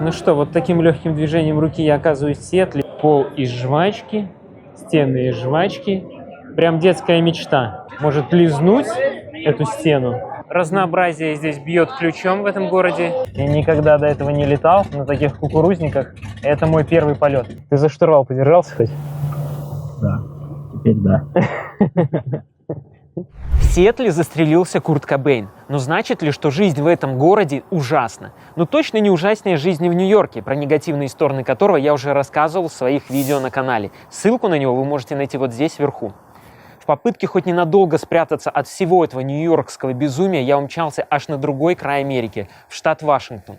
Ну что, вот таким легким движением руки я оказываюсь в Сиэтле. Пол из жвачки, стены из жвачки. Прям детская мечта. Может лизнуть эту стену. Разнообразие здесь бьет ключом в этом городе. Я никогда до этого не летал на таких кукурузниках. Это мой первый полет. Ты за штурвал подержался хоть? Да, теперь да. В Сиэтле застрелился Курт Кобейн. Но значит ли, что жизнь в этом городе ужасна? Ну точно не ужаснее жизни в Нью-Йорке, про негативные стороны которого я уже рассказывал в своих видео на канале. Ссылку на него вы можете найти вот здесь вверху. В попытке хоть ненадолго спрятаться от всего этого нью-йоркского безумия я умчался аж на другой край Америки, в штат Вашингтон.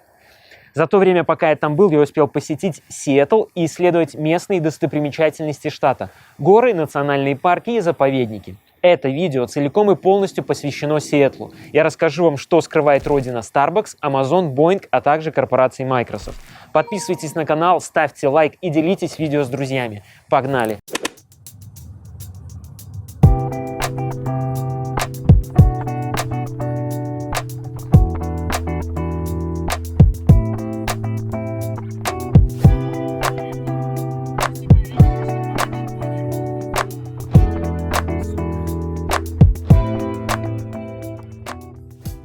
За то время, пока я там был, я успел посетить Сиэтл и исследовать местные достопримечательности штата, горы, национальные парки и заповедники. Это видео целиком и полностью посвящено Сиэтлу. Я расскажу вам, что скрывает родина Starbucks, Amazon, Boeing, а также корпорации Microsoft. Подписывайтесь на канал, ставьте лайк и делитесь видео с друзьями. Погнали!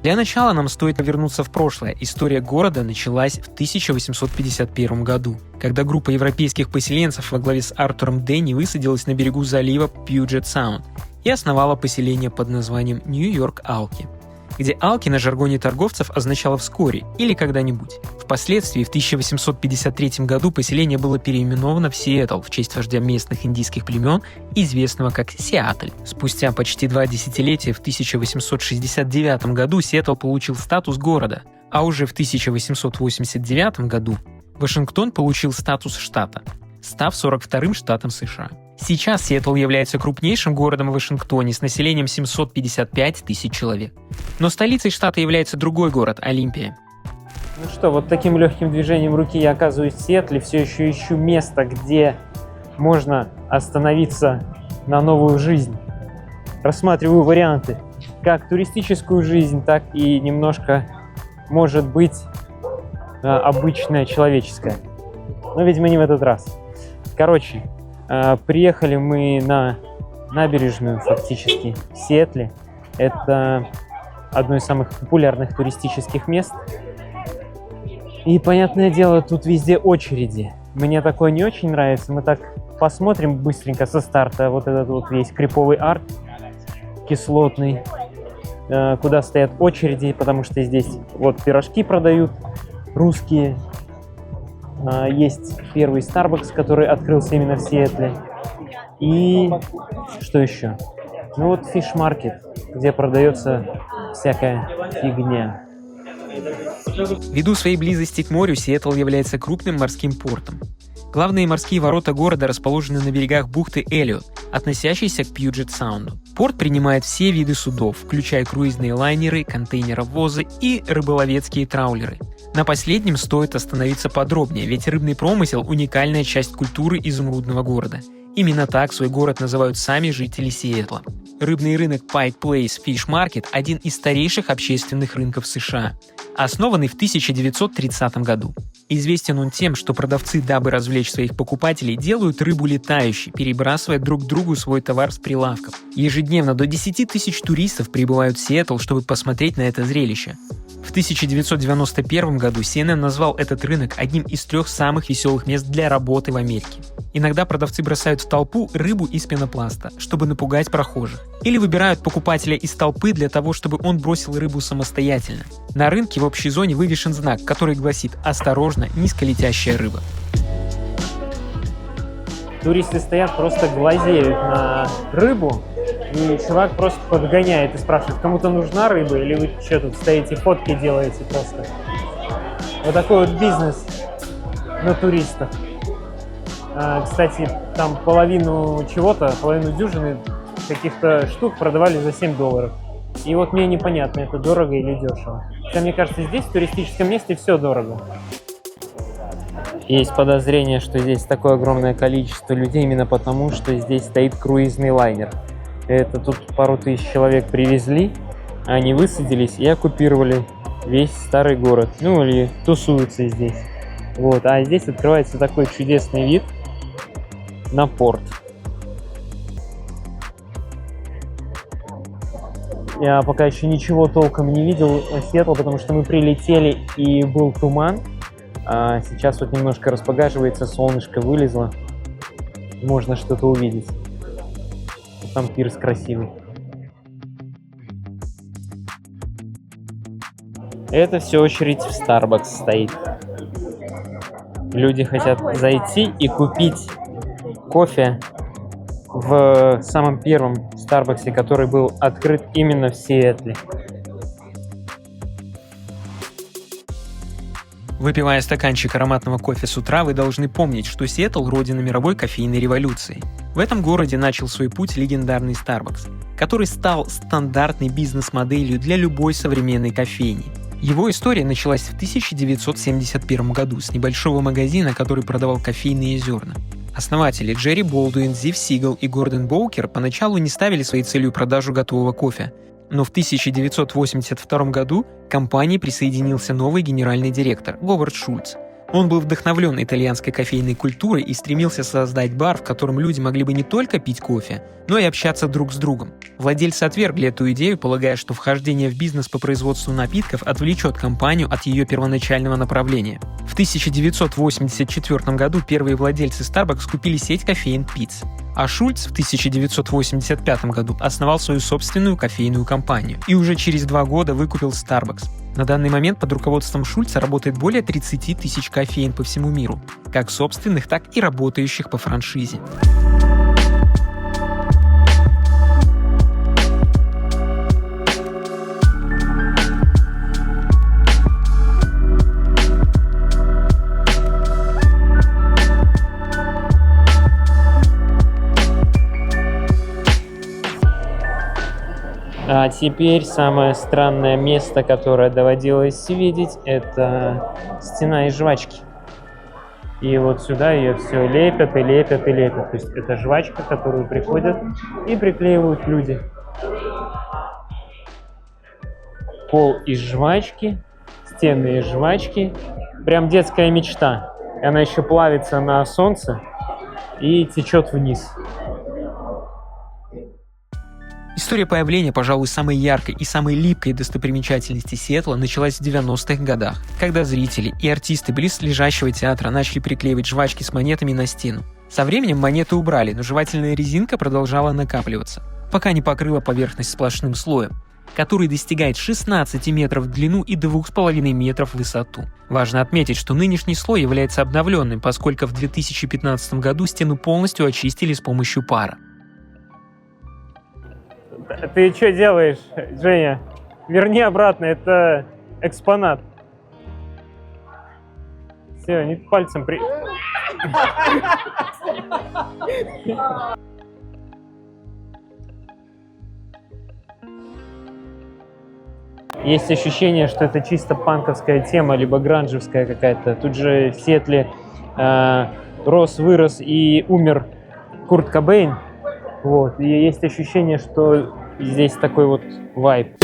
Для начала нам стоит вернуться в прошлое. История города началась в 1851 году, когда группа европейских поселенцев во главе с Артуром Денни высадилась на берегу залива Пьюджет-Саунд и основала поселение под названием Нью-Йорк-Алки, где «Алки» на жаргоне торговцев означало «вскоре» или «когда-нибудь». Впоследствии, в 1853 году поселение было переименовано в Сиэтл в честь вождя местных индийских племен, известного как Сиатль. Спустя почти 2 десятилетия, в 1869 году Сиэтл получил статус города, а уже в 1889 году Вашингтон получил статус штата, став 42-м штатом США. Сейчас Сиэтл является крупнейшим городом в Вашингтоне с населением 755 тысяч человек. Но столицей штата является другой город – Олимпия. Ну что, вот таким легким движением руки я оказываюсь в Сиэтле. Все еще ищу место, где можно остановиться на новую жизнь. Рассматриваю варианты. Как туристическую жизнь, так и немножко, может быть, обычная человеческая. Но, видимо, не в этот раз. Короче, приехали мы на набережную, фактически, в Сиэтле. Это одно из самых популярных туристических мест. И, понятное дело, тут везде очереди. Мне такое не очень нравится. Мы так посмотрим быстренько со старта вот этот вот весь криповый арт кислотный, куда стоят очереди, потому что здесь вот пирожки продают русские. Есть первый Starbucks, который открылся именно в Сиэтле. И что еще? Ну вот Fish Market, где продается всякая фигня. Ввиду своей близости к морю, Сиэтл является крупным морским портом. Главные морские ворота города расположены на берегах бухты Эллиот, относящейся к Пьюджет-Саунду. Порт принимает все виды судов, включая круизные лайнеры, контейнеровозы и рыболовецкие траулеры. На последнем стоит остановиться подробнее, ведь рыбный промысел – уникальная часть культуры изумрудного города. Именно так свой город называют сами жители Сиэтла. Рыбный рынок Pike Place Fish Market – один из старейших общественных рынков США, основанный в 1930 году. Известен он тем, что продавцы, дабы развлечь своих покупателей, делают рыбу летающей, перебрасывая друг другу свой товар с прилавков. Ежедневно до 10 тысяч туристов прибывают в Сиэтл, чтобы посмотреть на это зрелище. В 1991 году CNN назвал этот рынок одним из 3 самых веселых мест для работы в Америке. Иногда продавцы бросают в толпу рыбу из пенопласта, чтобы напугать прохожих. Или выбирают покупателя из толпы для того, чтобы он бросил рыбу самостоятельно. На рынке в общей зоне вывешен знак, который гласит «Осторожно, низколетящая рыба». Туристы стоят, просто глазеют на рыбу, и чувак просто подгоняет и спрашивает, кому-то нужна рыба, или вы что тут стоите, фотки делаете просто. Вот такой вот бизнес на туристах. Кстати, там половину дюжины каких-то штук продавали за $7. И вот мне непонятно, это дорого или дешево. Хотя, мне кажется, здесь в туристическом месте все дорого. Есть подозрение, что здесь такое огромное количество людей именно потому, что здесь стоит круизный лайнер. Это тут пару тысяч человек привезли, они высадились и оккупировали весь старый город. Ну или тусуются здесь. Вот, а здесь открывается такой чудесный вид на порт. Я пока еще ничего толком не видел Сиэтла, потому что мы прилетели и был туман. А сейчас вот немножко распогаживается, солнышко вылезло. Можно что-то увидеть. Там пирс красивый. Это все очередь в Starbucks стоит. Люди хотят зайти и купить кофе в самом первом Старбаксе, который был открыт именно в Сиэтле. Выпивая стаканчик ароматного кофе с утра, вы должны помнить, что Сиэтл — родина мировой кофейной революции. В этом городе начал свой путь легендарный Starbucks, который стал стандартной бизнес-моделью для любой современной кофейни. Его история началась в 1971 году с небольшого магазина, который продавал кофейные зерна. Основатели Джерри Болдуин, Зив Сигал и Гордон Боукер поначалу не ставили своей целью продажу готового кофе. Но в 1982 году к компании присоединился новый генеральный директор Говард Шульц. Он был вдохновлен итальянской кофейной культурой и стремился создать бар, в котором люди могли бы не только пить кофе, но и общаться друг с другом. Владельцы отвергли эту идею, полагая, что вхождение в бизнес по производству напитков отвлечет компанию от ее первоначального направления. В 1984 году первые владельцы Starbucks купили сеть кофеен Пиц, а Шульц в 1985 году основал свою собственную кофейную компанию и уже через 2 года выкупил Starbucks. На данный момент под руководством Шульца работает более 30 тысяч кофеен по всему миру, как собственных, так и работающих по франшизе. А теперь самое странное место, которое доводилось видеть, это стена из жвачки. И вот сюда ее все лепят и лепят и лепят. То есть это жвачка, которую приходят и приклеивают люди. Пол из жвачки, стены из жвачки. Прям детская мечта. И она еще плавится на солнце и течет вниз. История появления, пожалуй, самой яркой и самой липкой достопримечательности Сиэтла началась в 90-х годах, когда зрители и артисты близлежащего театра начали приклеивать жвачки с монетами на стену. Со временем монеты убрали, но жевательная резинка продолжала накапливаться, пока не покрыла поверхность сплошным слоем, который достигает 16 метров в длину и 2,5 метров в высоту. Важно отметить, что нынешний слой является обновленным, поскольку в 2015 году стену полностью очистили с помощью пара. Ты что делаешь, Женя? Верни обратно, это экспонат. Все, не пальцем при... Есть ощущение, что это чисто панковская тема, либо гранжевская какая-то. Тут же в Сиэтле рос, вырос и умер Курт Кобейн. Вот. И есть ощущение, что здесь такой вот вайб.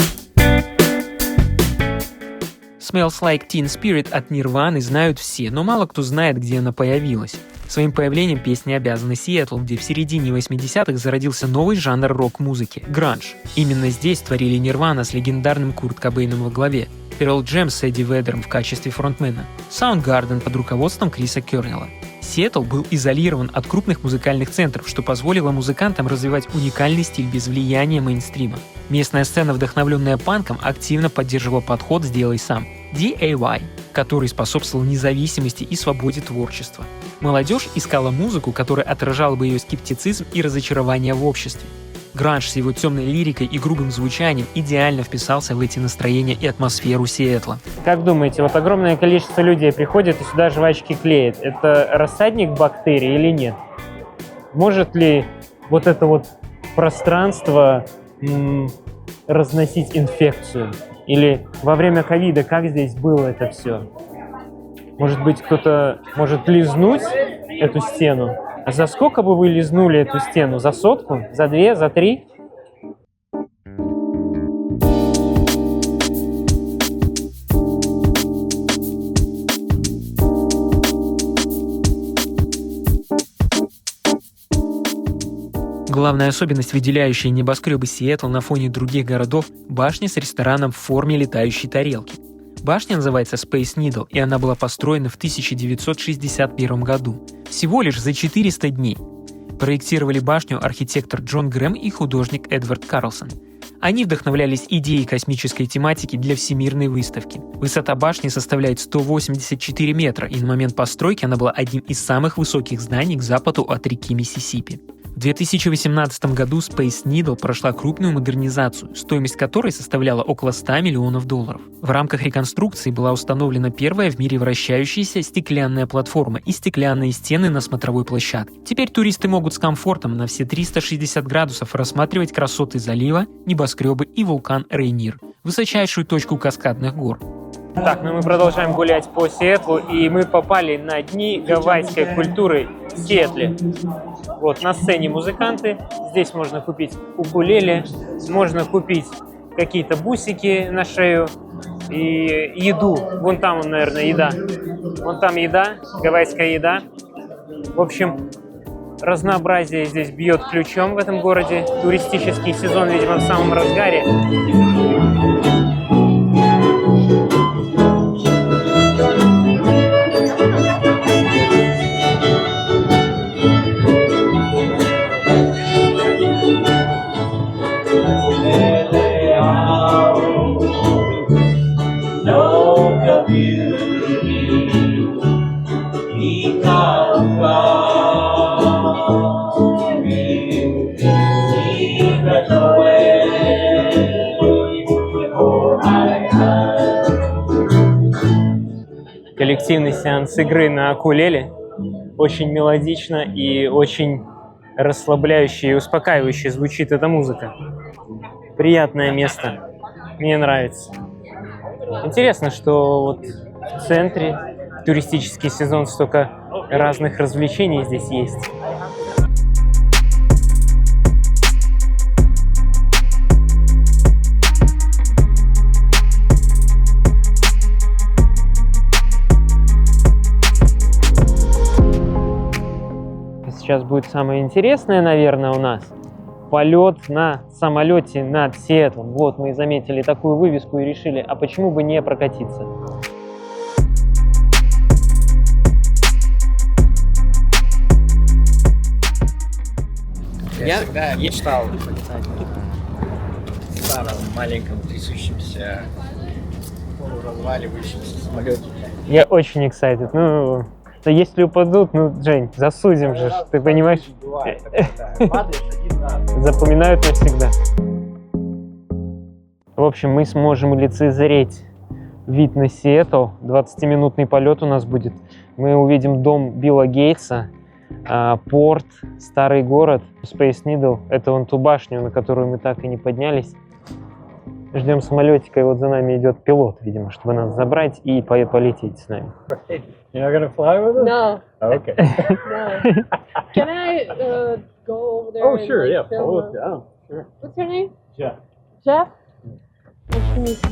Smells Like Teen Spirit от Nirvana знают все, но мало кто знает, где она появилась. Своим появлением песня обязана Сиэтлу, где в середине 80-х зародился новый жанр рок-музыки – гранж. Именно здесь творили Nirvana с легендарным Курт Кобейном во главе, Pearl Jam с Эдди Ведером в качестве фронтмена, Soundgarden под руководством Криса Кернелла. Сиэтл был изолирован от крупных музыкальных центров, что позволило музыкантам развивать уникальный стиль без влияния мейнстрима. Местная сцена, вдохновленная панком, активно поддерживала подход «сделай сам» – DIY, который способствовал независимости и свободе творчества. Молодежь искала музыку, которая отражала бы ее скептицизм и разочарование в обществе. Гранж с его темной лирикой и грубым звучанием идеально вписался в эти настроения и атмосферу Сиэтла. Как думаете, вот огромное количество людей приходит и сюда жвачки клеит. Это рассадник бактерий или нет? Может ли вот это вот пространство разносить инфекцию? Или во время ковида как здесь было это все? Может быть, кто-то может лизнуть эту стену? А за сколько бы вы лизнули эту стену? За 100? За 2? За 3? Главная особенность, выделяющая небоскребы Сиэтл на фоне других городов – башня с рестораном в форме летающей тарелки. Башня называется Space Needle, и она была построена в 1961 году, всего лишь за 400 дней. Проектировали башню архитектор Джон Грэм и художник Эдвард Карлсон. Они вдохновлялись идеей космической тематики для всемирной выставки. Высота башни составляет 184 метра, и на момент постройки она была одним из самых высоких зданий к западу от реки Миссисипи. В 2018 году Space Needle прошла крупную модернизацию, стоимость которой составляла около $100 миллионов. В рамках реконструкции была установлена первая в мире вращающаяся стеклянная платформа и стеклянные стены на смотровой площадке. Теперь туристы могут с комфортом на все 360 градусов рассматривать красоты залива, небоскребы и вулкан Рейнир, высочайшую точку каскадных гор. Так, ну мы продолжаем гулять по Сиэтлу, и мы попали на дни гавайской культуры в Сиэтле. Вот, на сцене музыканты, здесь можно купить укулеле, можно купить какие-то бусики на шею и еду. Вон там, наверное, еда. Вон там еда, гавайская еда. В общем, разнообразие здесь бьет ключом в этом городе. Туристический сезон, видимо, в самом разгаре. Коллективный сеанс игры на укулеле. Очень мелодично и очень расслабляюще и успокаивающе звучит эта музыка. Приятное место. Мне нравится. Интересно, что вот в центре в туристический сезон столько разных развлечений здесь есть. Сейчас будет самое интересное, наверное, у нас. Полет на самолете над Сиэтлом. Вот, мы заметили такую вывеску и решили, а почему бы не прокатиться? Я всегда мечтал полетать в старом, маленьком, трясущемся, полуразваливающемся самолете. Я очень excited. Ну, если упадут, ну, Жень, засудим же, ты понимаешь? Запоминают навсегда. В общем, мы сможем лицезреть вид на Сиэтл. 20-минутный полет у нас будет. Мы увидим дом Билла Гейтса, порт, старый город, Space Needle. Это вон ту башню, на которую мы так и не поднялись. Ждем самолетика, и вот за нами идет пилот, видимо, чтобы нас забрать и полететь с нами. You're not gonna fly with us? No. Oh, okay. No. Can I go over there? Oh, and, sure, like, yeah. film Pull her? us down. Sure. What's her name? Jeff. Jeff? Nice to meet you.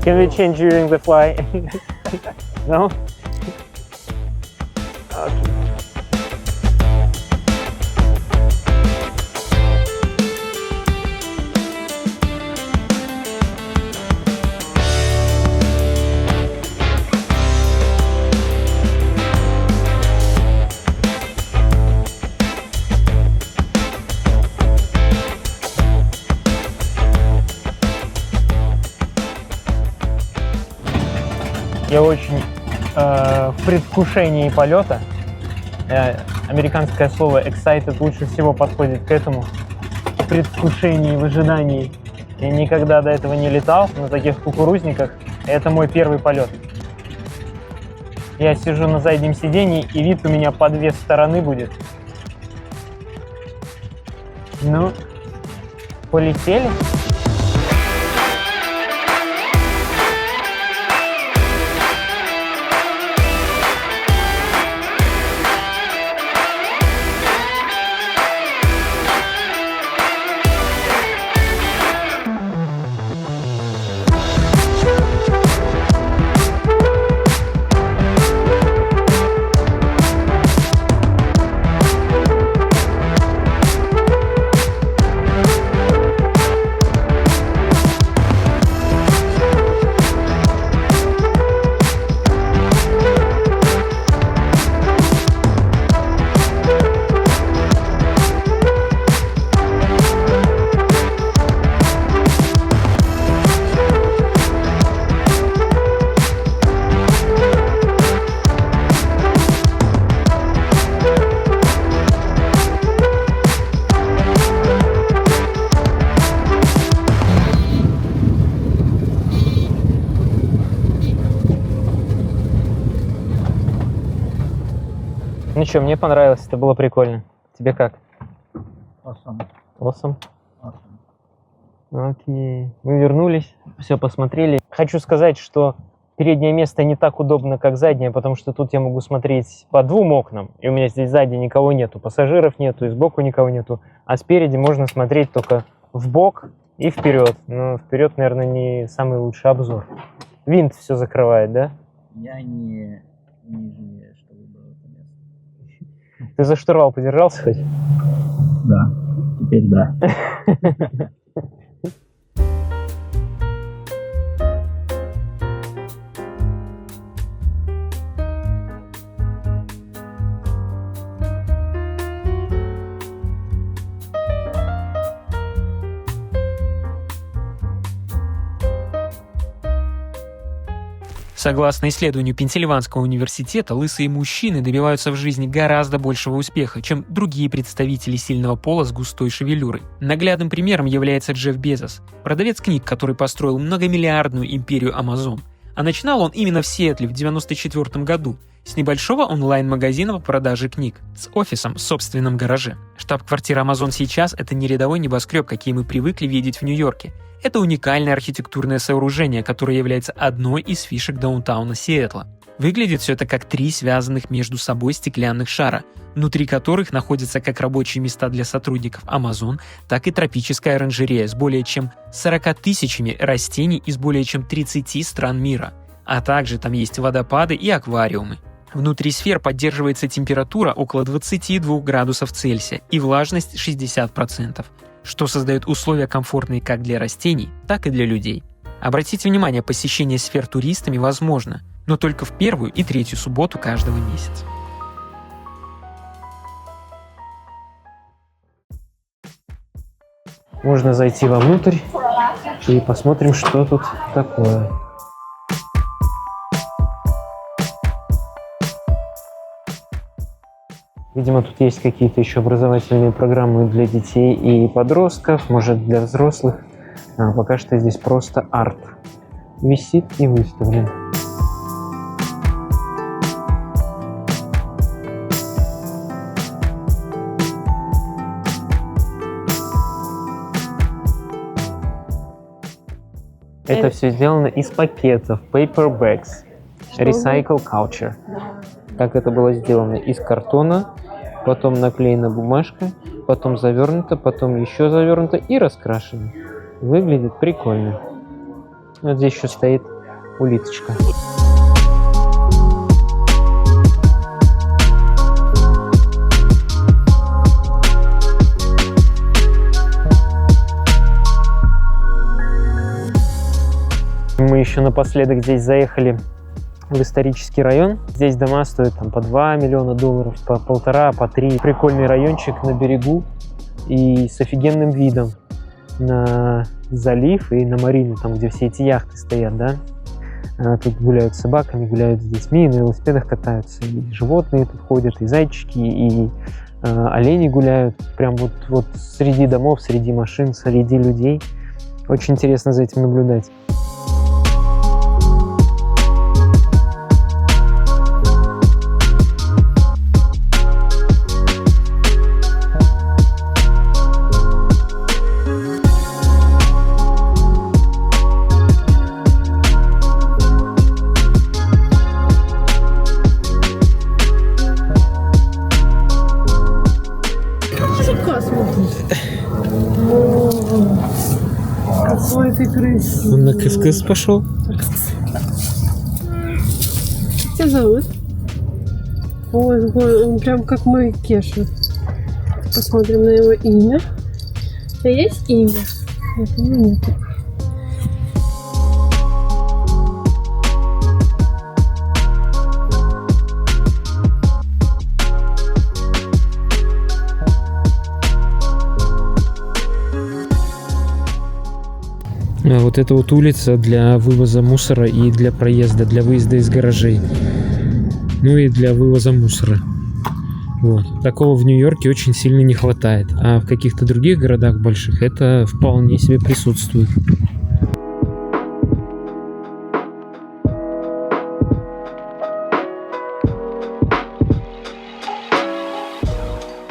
Can we change during the flight? No? Okay. Я очень в предвкушении полета. Американское слово excited лучше всего подходит к этому. В предвкушении, в ожидании. Я никогда до этого не летал на таких кукурузниках. Это мой первый полет. Я сижу на заднем сидении, и вид у меня по две стороны будет. Ну, полетели. Ну что, мне понравилось, это было прикольно. Тебе как? Awesome. Awesome. Awesome. Окей. Мы вернулись, все посмотрели. Хочу сказать, что переднее место не так удобно, как заднее, потому что тут я могу смотреть по двум окнам, и у меня здесь сзади никого нету, пассажиров нету, и сбоку никого нету, а спереди можно смотреть только в бок и вперед. Но вперед, наверное, не самый лучший обзор. Винт все закрывает, да? Я не жалею, что выбрал это место. Ты за штурвал подержался хоть? Да, теперь да. Согласно исследованию Пенсильванского университета, лысые мужчины добиваются в жизни гораздо большего успеха, чем другие представители сильного пола с густой шевелюрой. Наглядным примером является Джефф Безос, продавец книг, который построил многомиллиардную империю Amazon. А начинал он именно в Сиэтле в 1994 году, с небольшого онлайн-магазина по продаже книг, с офисом в собственном гараже. Штаб-квартира Amazon сейчас — это не рядовой небоскреб, какие мы привыкли видеть в Нью-Йорке. Это уникальное архитектурное сооружение, которое является одной из фишек даунтауна Сиэтла. Выглядит все это как 3 связанных между собой стеклянных шара, внутри которых находятся как рабочие места для сотрудников Amazon, так и тропическая оранжерея с более чем 40 тысячами растений из более чем 30 стран мира. А также там есть водопады и аквариумы. Внутри сфер поддерживается температура около 22 градусов Цельсия и влажность 60%, что создает условия комфортные как для растений, так и для людей. Обратите внимание, посещение сфер туристами возможно, но только в первую и третью субботу каждого месяца. Можно зайти вовнутрь и посмотрим, что тут такое. Видимо, тут есть какие-то еще образовательные программы для детей и подростков, может, для взрослых. А пока что здесь просто арт. Висит и выставлен. Это все сделано из пакетов, paper bags, recycle culture. Как это было сделано? Из картона, потом наклеена бумажка, потом завернуто, потом еще завернуто и раскрашено. Выглядит прикольно. Вот здесь еще стоит улиточка. Мы еще напоследок здесь заехали в исторический район. Здесь дома стоят там по $2 миллиона, по 1,5, по 3. Прикольный райончик на берегу и с офигенным видом на залив и на марину, там, где все эти яхты стоят, да. Тут гуляют с собаками, гуляют с детьми, на велосипедах катаются. И животные тут ходят, и зайчики, и олени гуляют. Прям вот среди домов, среди машин, среди людей. Очень интересно за этим наблюдать. Какой ты крыс. Он на кыс-кыс пошел? Как тебя зовут? Ой, он прям как мой Кеша. Посмотрим на его имя. У тебя есть имя? Нет, имя нет. Вот это вот улица для вывоза мусора и для проезда, для выезда из гаражей. Ну и для вывоза мусора. Вот. Такого в Нью-Йорке очень сильно не хватает. А в каких-то других городах больших это вполне себе присутствует.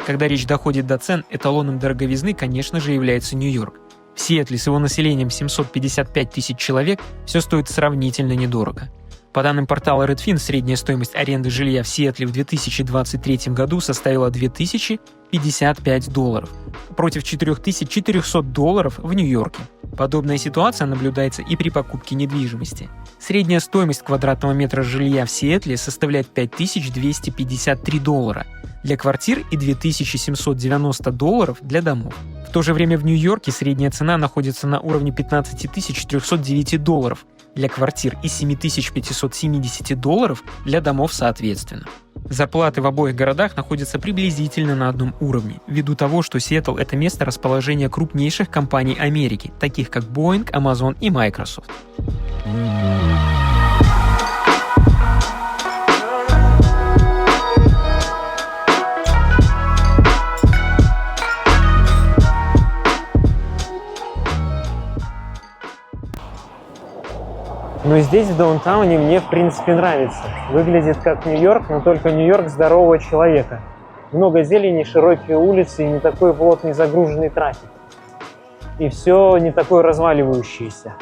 Когда речь доходит до цен, эталоном дороговизны, конечно же, является Нью-Йорк. В Сиэтле с его населением 755 тысяч человек все стоит сравнительно недорого. По данным портала Redfin, средняя стоимость аренды жилья в Сиэтле в 2023 году составила $2055, против $4400 в Нью-Йорке. Подобная ситуация наблюдается и при покупке недвижимости. Средняя стоимость квадратного метра жилья в Сиэтле составляет $5253 для квартир и $2790 для домов. В то же время в Нью-Йорке средняя цена находится на уровне $15309 для квартир и $7570 для домов соответственно. Зарплаты в обоих городах находятся приблизительно на одном уровне, ввиду того, что Сиэтл — это место расположения крупнейших компаний Америки, таких как Boeing, Amazon и Microsoft. Но здесь, в даунтауне, мне, в принципе, нравится. Выглядит как Нью-Йорк, но только Нью-Йорк здорового человека. Много зелени, широкие улицы и не такой плотный загруженный трафик. И все не такое разваливающееся.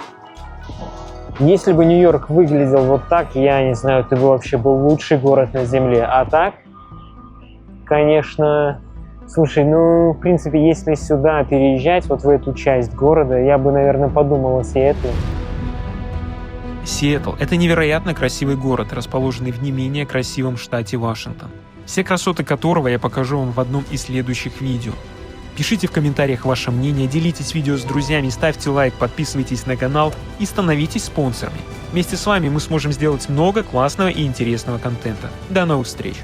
Если бы Нью-Йорк выглядел вот так, я не знаю, это бы вообще был лучший город на Земле. А так, конечно... Слушай, ну, в принципе, если сюда переезжать, вот в эту часть города, я бы, наверное, подумал о Сиэтле. Сиэтл — это невероятно красивый город, расположенный в не менее красивом штате Вашингтон, все красоты которого я покажу вам в одном из следующих видео. Пишите в комментариях ваше мнение, делитесь видео с друзьями, ставьте лайк, подписывайтесь на канал и становитесь спонсорами. Вместе с вами мы сможем сделать много классного и интересного контента. До новых встреч!